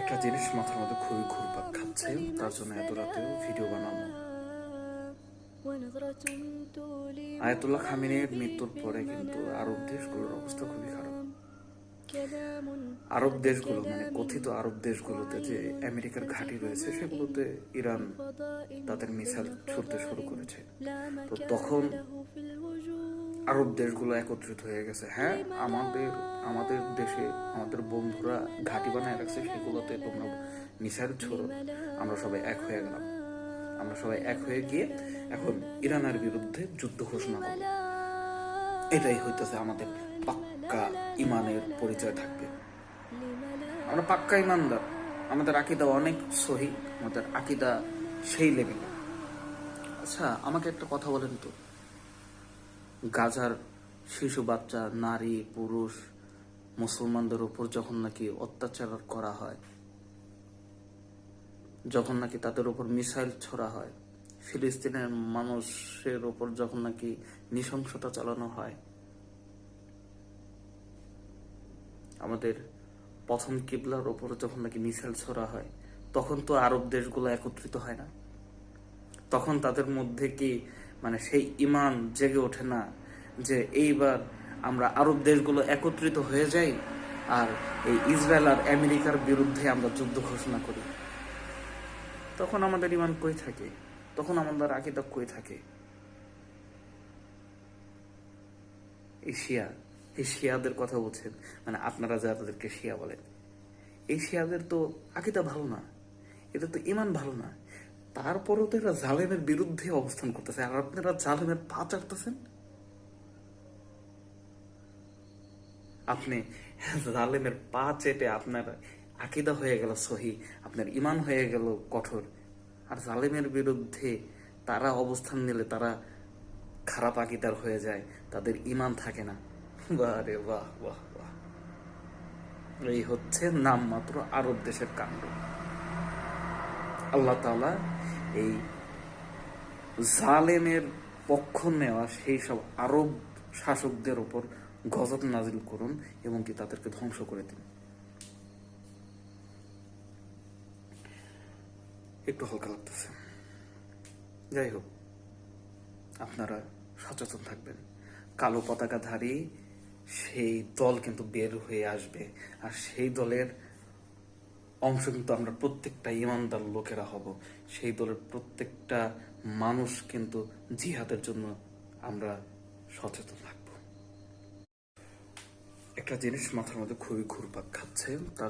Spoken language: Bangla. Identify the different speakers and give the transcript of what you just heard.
Speaker 1: একটা জিনিস মাথার মধ্যে খুবই ঘুরপাক খাচ্ছে, তার জন্য এত রাতেও ভিডিও বানানো। আয়াতুল্লাহ খামেনির মৃত্যুর পরে কিন্তু আরব দেশগুলোর অবস্থা খুবই খারাপ। আরব দেশগুলো মানে কথিত আরব দেশগুলোতে যে আমেরিকার ঘাঁটি রয়েছে সেগুলোতে ইরান তাদের মিসাইল ছুড়তে শুরু করেছে। তো তখন আরব দেশগুলো একত্রিত হয়ে গেছে। হ্যাঁ, আমাদের আমাদের দেশে আমাদের বন্ধুরা ঘাঁটি বানায় রাখছে, সেগুলোতে তোমরা মিসাইল ছোড়ো। আমরা সবাই এক হয়ে গেলাম। আমরা সবাই এক হয়ে গিয়ে এখন ইরানের বিরুদ্ধে যুদ্ধ ঘোষণা করব। এটাই হইতেছে আমাদের পাক্কা ইমানের পরিচয় থাকবে। আমরা পাক্কা ইমানদার, আমাদের আকীদা অনেক সহি, আমাদের আকীদা সেই লেভেল। আচ্ছা, আমাকে একটা কথা বলেন তো, গাজার শিশু বাচ্চা, নারী, পুরুষ, মুসলমানদের উপর যখন নাকি অত্যাচার করা হয়, যখন নাকি তাদের উপর মিসাইল ছোড়া হয়, ফিলিস্তিনের মানুষের উপর যখন নাকি নৃশংসতা চালানো হয়, আমাদের প্রথম কিবলার ওপর যখন নাকি মিসাইল ছোড়া হয়, তখন তো আরব দেশগুলো একত্রিত হয় না? তখন তাদের মধ্যে কি মানে সেই ইমান জেগে ওঠে না যে এইবার আমরা আরব দেশগুলো একত্রিত হয়ে যাই আর এই ইসরায়েল আর আমেরিকার বিরুদ্ধে আমরা যুদ্ধ ঘোষণা করি? তখন আমাদের ইমান কই থাকে? তখন আমাদের আকীদা কই থাকে? এই শিয়াদের কথা বলছেন, মানে আপনারা যাদেরকে শিয়া বলেন, এই শিয়াদের তো আকীদা ভালো না, এদের তো ইমান ভালো না। তারপরেও তো এরা জালেমের বিরুদ্ধে অবস্থান করতেছে, আর আপনারা জালেমের পা চাটতেছেন। আপনি জালেমের পা চেটে আপনার আকীদা হয়ে গেল সহি, আপনার ইমান হয়ে গেল কঠোর, আর জালেমের বিরুদ্ধে তারা অবস্থান নিলে তারা খারাপ আকীদার হয়ে যায়, তাদের ইমান থাকে না। বাহ রে বাহ, বাহ বাহ। এই হচ্ছে নামমাত্র আরব দেশের কাণ্ড। আল্লাহ তাআলা এই জালেমের পক্ষ নেওয়া সেই সব আরব শাসকদের উপর গজব নাজিল করুন এবং কি তাদেরকে ধ্বংস করে দিন। একটু হালকা লাগতেছে, যাই হোক, আপনারা সচেতন থাকবেন। কালো পতাকাধারী সেই দল কিন্তু বের হয়ে আসবে, আর সেই দলের অংশ কিন্তু আমরা প্রত্যেকটা ইমানদার লোকেরা হব। সেই দলের প্রত্যেকটা মানুষ কিন্তু জিহাদের জন্য আমরা সচেতন থাকবো। একটা জিনিস মাথার মধ্যে খুবই ঘুরপাক খাচ্ছে, তার